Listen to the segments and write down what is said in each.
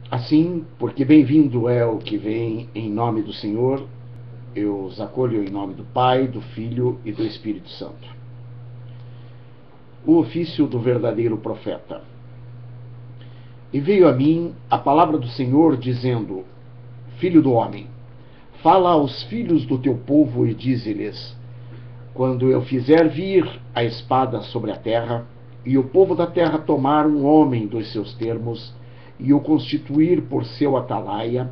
Assim, porque bem-vindo é o que vem em nome do Senhor, eu os acolho em nome do Pai, do Filho e do Espírito Santo. O ofício do verdadeiro profeta. E veio a mim a palavra do Senhor, dizendo: Filho do homem, fala aos filhos do teu povo e dize-lhes: quando eu fizer vir a espada sobre a terra, e o povo da terra tomar um homem dos seus termos, e o constituir por seu atalaia,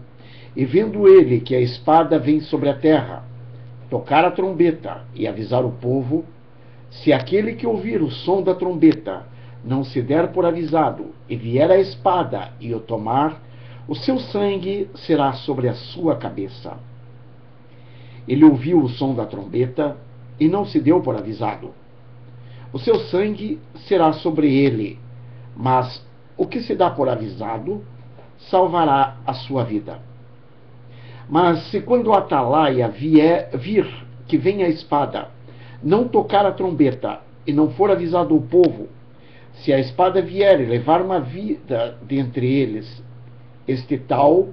e vendo ele que a espada vem sobre a terra, tocar a trombeta e avisar o povo, se aquele que ouvir o som da trombeta não se der por avisado, e vier a espada e o tomar, o seu sangue será sobre a sua cabeça. Ele ouviu o som da trombeta e não se deu por avisado. O seu sangue será sobre ele, mas o que se dá por avisado salvará a sua vida. Mas se quando o atalaia vir que vem a espada, não tocar a trombeta e não for avisado o povo, se a espada vier e levar uma vida dentre eles, este tal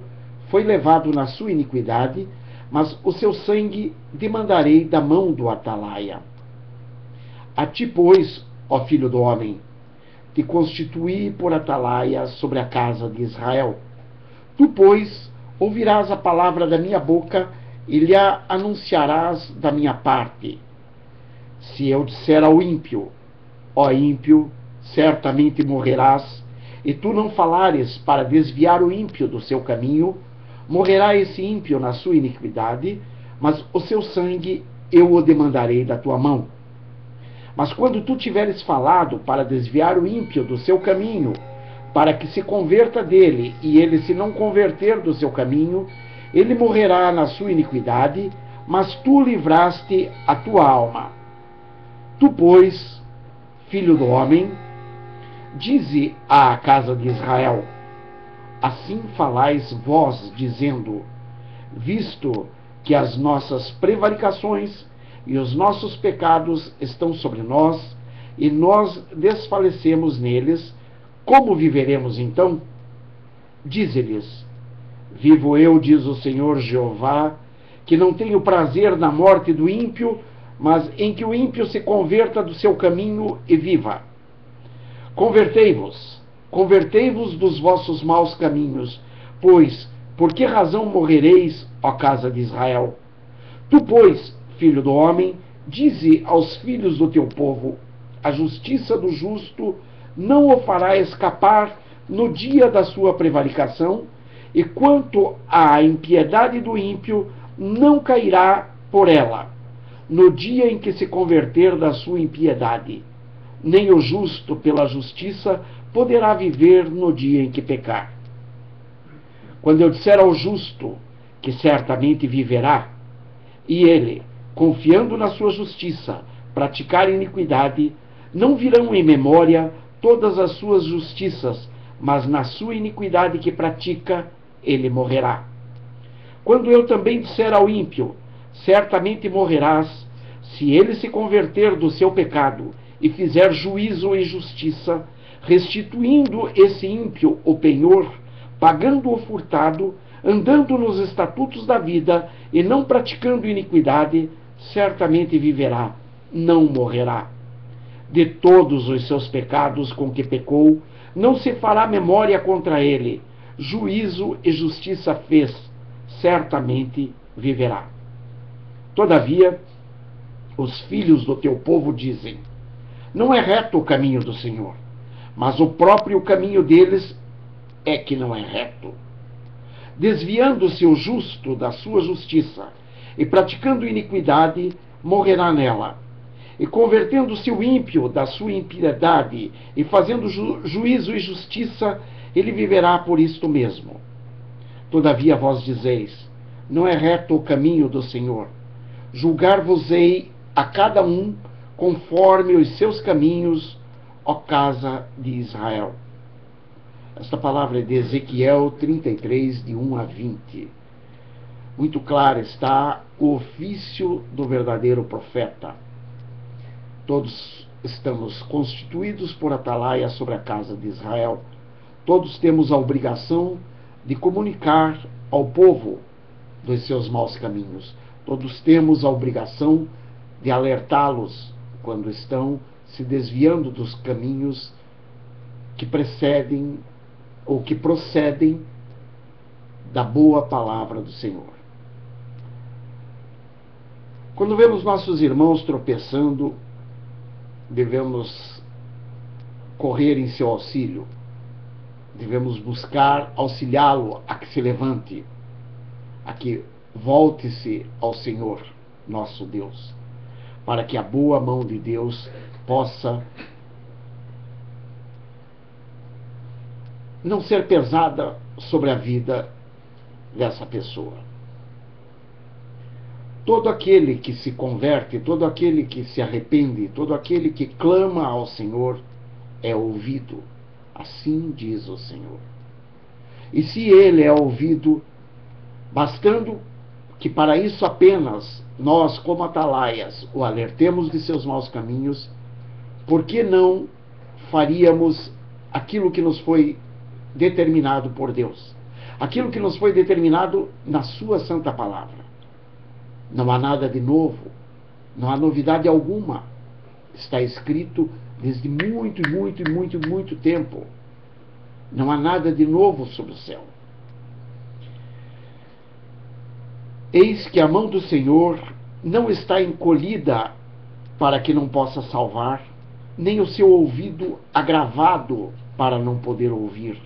foi levado na sua iniquidade, mas o seu sangue demandarei da mão do atalaia. A ti, pois, ó filho do homem, te constituí por atalaia sobre a casa de Israel. Tu, pois, ouvirás a palavra da minha boca e lhe anunciarás da minha parte. Se eu disser ao ímpio: ó ímpio, certamente morrerás, e tu não falares para desviar o ímpio do seu caminho, morrerá esse ímpio na sua iniquidade, mas o seu sangue eu o demandarei da tua mão. Mas quando tu tiveres falado para desviar o ímpio do seu caminho, para que se converta dele, e ele se não converter do seu caminho, ele morrerá na sua iniquidade, mas tu livraste a tua alma. Tu, pois, filho do homem, dize à casa de Israel: assim falais vós, dizendo: visto que as nossas prevaricações e os nossos pecados estão sobre nós, e nós desfalecemos neles, como viveremos então? Dize-lhes: vivo eu, diz o Senhor Jeová, que não tenho prazer na morte do ímpio, mas em que o ímpio se converta do seu caminho e viva. Convertei-vos dos vossos maus caminhos, pois por que razão morrereis, ó casa de Israel? Tu, pois, filho do homem, dize aos filhos do teu povo: a justiça do justo não o fará escapar no dia da sua prevaricação, e quanto à impiedade do ímpio, não cairá por ela, no dia em que se converter da sua impiedade. Nem o justo pela justiça poderá viver no dia em que pecar. Quando eu disser ao justo que certamente viverá, e ele, confiando na sua justiça, praticar iniquidade, não virão em memória todas as suas justiças, mas na sua iniquidade que pratica, ele morrerá. Quando eu também disser ao ímpio: certamente morrerás, se ele se converter do seu pecado e fizer juízo e justiça, restituindo esse ímpio o penhor, pagando o furtado, andando nos estatutos da vida e não praticando iniquidade, certamente viverá, não morrerá. De todos os seus pecados com que pecou, não se fará memória contra ele. Juízo e justiça fez, certamente viverá. Todavia, os filhos do teu povo dizem: não é reto o caminho do Senhor, mas o próprio caminho deles é que não é reto. Desviando-se o justo da sua justiça e praticando iniquidade, morrerá nela. E convertendo-se o ímpio da sua impiedade e fazendo juízo e justiça, ele viverá por isto mesmo. Todavia vós dizeis: não é reto o caminho do Senhor. Julgar-vos-ei a cada um conforme os seus caminhos, ó casa de Israel. Esta palavra é de Ezequiel 33, de 1 a 20. Muito claro está o ofício do verdadeiro profeta. Todos estamos constituídos por atalaia sobre a casa de Israel. Todos temos a obrigação de comunicar ao povo dos seus maus caminhos. Todos temos a obrigação de alertá-los quando estão se desviando dos caminhos que precedem ou que procedem da boa palavra do Senhor. Quando vemos nossos irmãos tropeçando, devemos correr em seu auxílio. Devemos buscar auxiliá-lo a que se levante, a que volte-se ao Senhor, nosso Deus, para que a boa mão de Deus possa não ser pesada sobre a vida dessa pessoa. Todo aquele que se converte, todo aquele que se arrepende, todo aquele que clama ao Senhor é ouvido. Assim diz o Senhor. E se ele é ouvido, bastando que para isso apenas nós, como atalaias, o alertemos de seus maus caminhos, por que não faríamos aquilo que nos foi determinado por Deus? Aquilo que nos foi determinado na sua santa palavra. Não há nada de novo, não há novidade alguma. Está escrito desde muito tempo. Não há nada de novo sob o céu. Eis que a mão do Senhor não está encolhida para que não possa salvar, nem o seu ouvido agravado para não poder ouvir,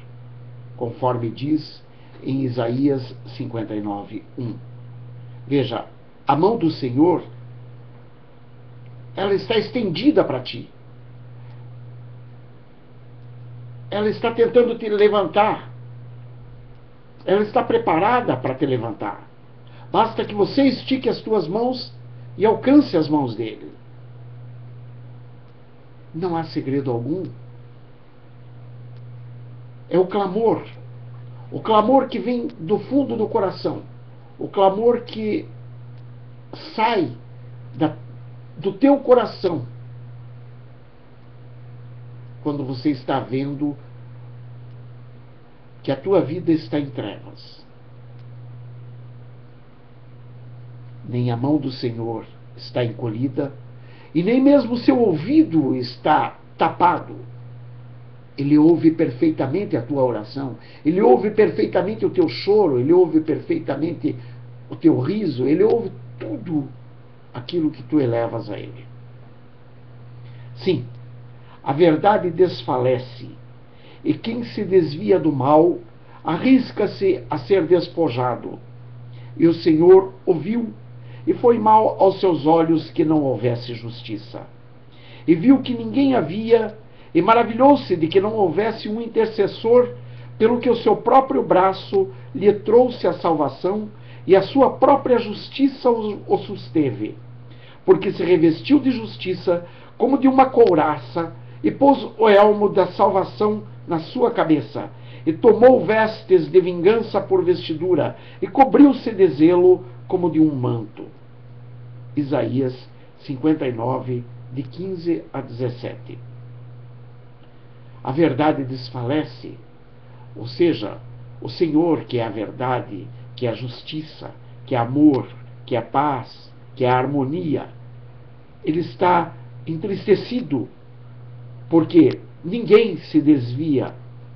conforme diz em Isaías 59:1. Veja, a mão do Senhor, ela está estendida para ti. Ela está tentando te levantar. Ela está preparada para te levantar. Basta que você estique as tuas mãos e alcance as mãos dele. Não há segredo algum. É o clamor que vem do fundo do coração, o clamor que sai do teu coração quando você está vendo que a tua vida está em trevas. Nem a mão do Senhor está encolhida e nem mesmo o seu ouvido está tapado. Ele ouve perfeitamente a tua oração, ele ouve perfeitamente o teu choro, ele ouve perfeitamente o teu riso, ele ouve tudo aquilo que tu elevas a ele. Sim, a verdade desfalece, e quem se desvia do mal arrisca-se a ser despojado. E o Senhor ouviu, e foi mal aos seus olhos que não houvesse justiça. E viu que ninguém havia, e maravilhou-se de que não houvesse um intercessor, pelo que o seu próprio braço lhe trouxe a salvação, e a sua própria justiça o susteve. Porque se revestiu de justiça como de uma couraça, e pôs o elmo da salvação na sua cabeça, e tomou vestes de vingança por vestidura, e cobriu-se de zelo como de um manto. Isaías 59, de 15 a 17. A verdade desfalece, ou seja, o Senhor, que é a verdade, que é a justiça, que é amor, que é paz, que é a harmonia, ele está entristecido, porque ninguém se desvia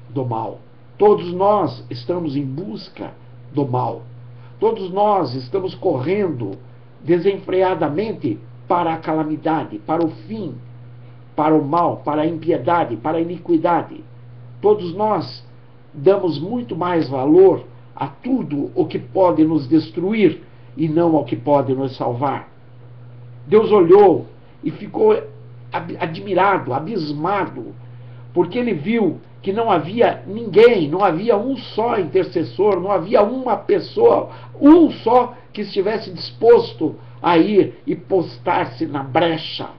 do mal. Todos nós estamos em busca do mal. Todos nós estamos correndo desenfreadamente para a calamidade, para o fim, para o mal, para a impiedade, para a iniquidade. Todos nós damos muito mais valor a tudo o que pode nos destruir e não ao que pode nos salvar. Deus olhou e ficou admirado, abismado, porque ele viu que não havia ninguém, não havia um só intercessor, não havia uma pessoa, um só que estivesse disposto a ir e postar-se na brecha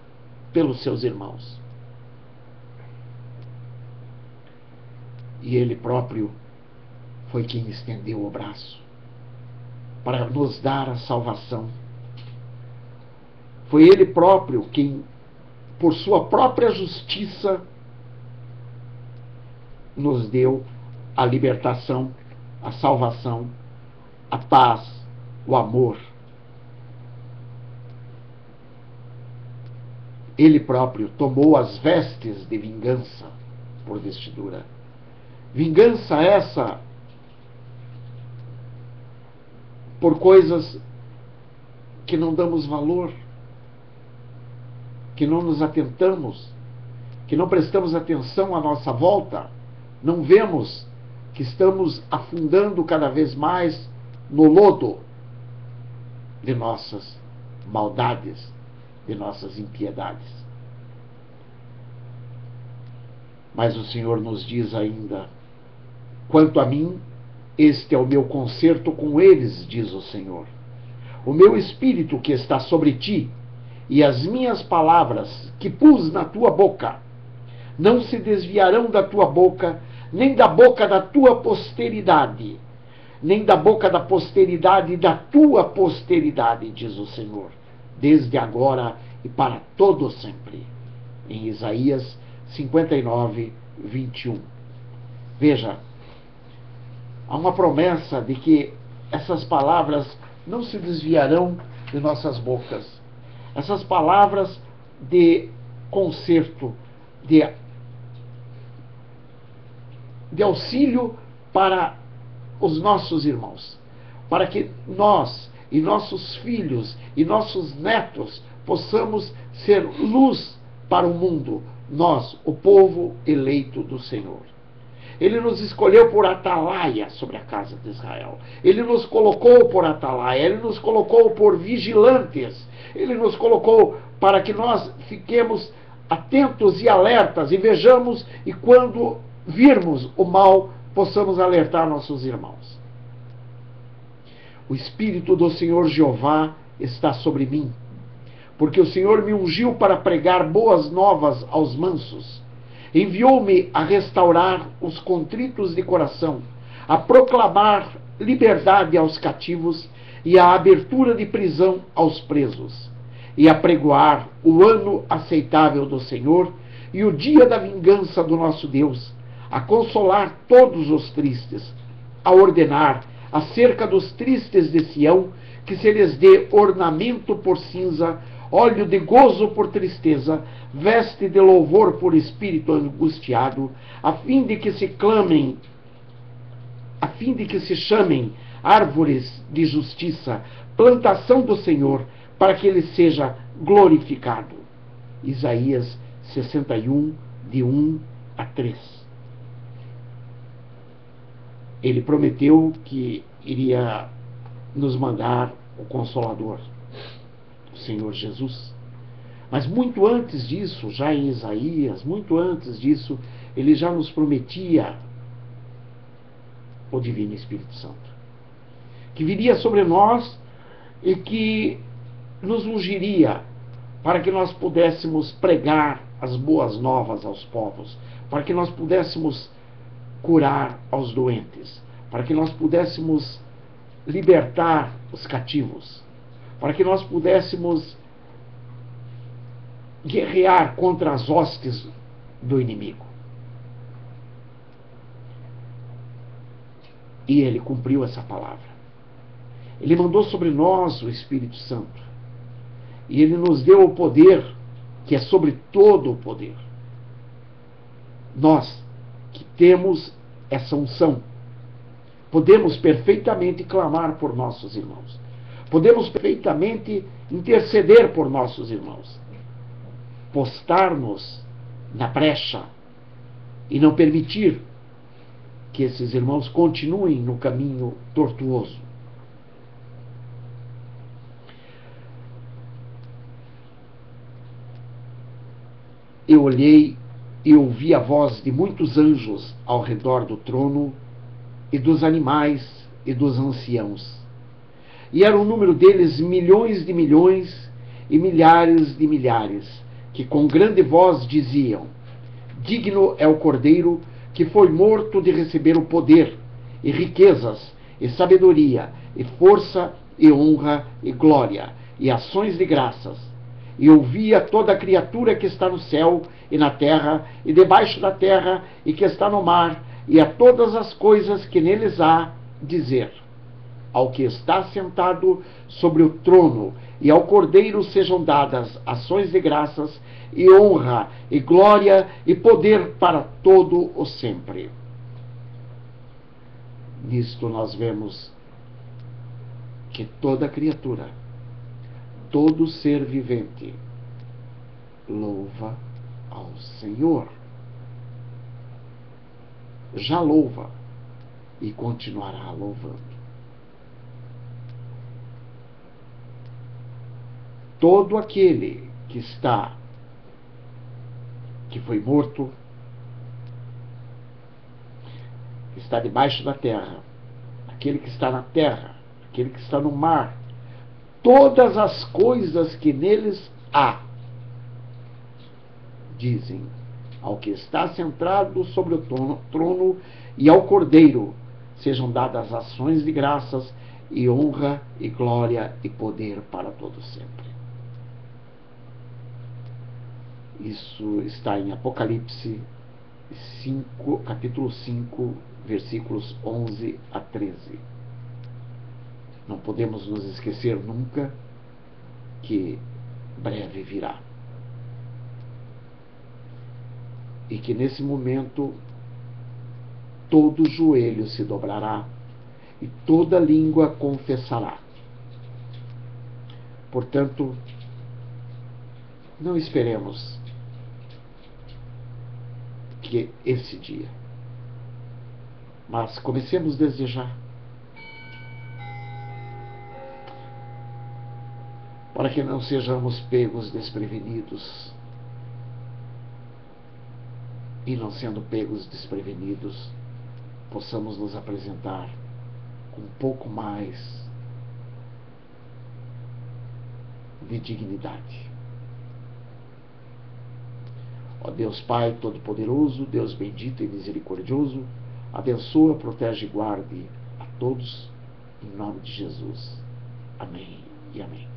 pelos seus irmãos. E ele próprio foi quem estendeu o braço para nos dar a salvação. Foi ele próprio quem, por sua própria justiça, nos deu a libertação, a salvação, a paz, o amor. Ele próprio tomou as vestes de vingança por vestidura. Vingança essa por coisas que não damos valor, que não nos atentamos, que não prestamos atenção à nossa volta, não vemos que estamos afundando cada vez mais no lodo de nossas maldades, de nossas impiedades. Mas o Senhor nos diz ainda: quanto a mim, este é o meu concerto com eles, diz o Senhor. O meu espírito que está sobre ti e as minhas palavras que pus na tua boca não se desviarão da tua boca, nem da boca da tua posteridade, nem da boca da posteridade da tua posteridade, diz o Senhor, desde agora e para todo sempre. Em Isaías 59, 21. Veja, há uma promessa de que essas palavras não se desviarão de nossas bocas. Essas palavras de conserto, de auxílio para os nossos irmãos, para que nós e nossos filhos e nossos netos possamos ser luz para o mundo, nós, o povo eleito do Senhor. Ele nos escolheu por atalaia sobre a casa de Israel. Ele nos colocou por atalaia, ele nos colocou por vigilantes, ele nos colocou para que nós fiquemos atentos e alertas e vejamos, e quando virmos o mal, possamos alertar nossos irmãos. O Espírito do Senhor Jeová está sobre mim, porque o Senhor me ungiu para pregar boas novas aos mansos. Enviou-me a restaurar os contritos de coração, a proclamar liberdade aos cativos e a abertura de prisão aos presos, e a pregoar o ano aceitável do Senhor e o dia da vingança do nosso Deus, a consolar todos os tristes, a ordenar acerca dos tristes de Sião que se lhes dê ornamento por cinza, óleo de gozo por tristeza, veste de louvor por espírito angustiado, a fim de que se chamem árvores de justiça, plantação do Senhor, para que ele seja glorificado. Isaías 61, de 1 a 3. Ele prometeu que iria nos mandar o Consolador, o Senhor Jesus. Mas muito antes disso, já em Isaías, muito antes disso, ele já nos prometia o Divino Espírito Santo, que viria sobre nós e que nos ungiria para que nós pudéssemos pregar as boas novas aos povos, para que nós pudéssemos curar aos doentes, para que nós pudéssemos libertar os cativos, para que nós pudéssemos guerrear contra as hostes do inimigo. E ele cumpriu essa palavra. Ele mandou sobre nós o Espírito Santo. E ele nos deu o poder, que é sobre todo o poder. Nós, que temos essa unção, podemos perfeitamente clamar por nossos irmãos. Podemos perfeitamente interceder por nossos irmãos. Postar-nos na brecha e não permitir que esses irmãos continuem no caminho tortuoso. Eu olhei e ouvi a voz de muitos anjos ao redor do trono, e dos animais e dos anciãos. E era o número deles milhões de milhões e milhares de milhares, que com grande voz diziam: digno é o Cordeiro que foi morto de receber o poder, e riquezas, e sabedoria, e força, e honra, e glória, e ações de graças. E ouvia toda a criatura que está no céu e na terra, e debaixo da terra, e que está no mar, e a todas as coisas que neles há, dizer: ao que está sentado sobre o trono e ao Cordeiro sejam dadas ações de graças e honra e glória e poder para todo o sempre. Nisto nós vemos que toda criatura, todo ser vivente, louva ao Senhor. Já louva e continuará louvando. Todo aquele que foi morto, que está debaixo da terra, aquele que está na terra, aquele que está no mar, todas as coisas que neles há, dizem: ao que está sentado sobre o trono e ao Cordeiro sejam dadas ações de graças e honra e glória e poder para todo sempre. Isso está em Apocalipse 5, capítulo 5, versículos 11 a 13. Não podemos nos esquecer nunca que breve virá. E que nesse momento todo joelho se dobrará e toda língua confessará. Portanto, não esperemos que esse dia, mas comecemos desde já, para que não sejamos pegos desprevenidos. E não sendo pegos desprevenidos, possamos nos apresentar com um pouco mais de dignidade. Ó Deus Pai Todo-Poderoso, Deus bendito e misericordioso, abençoa, protege e guarde a todos, em nome de Jesus. Amém e amém.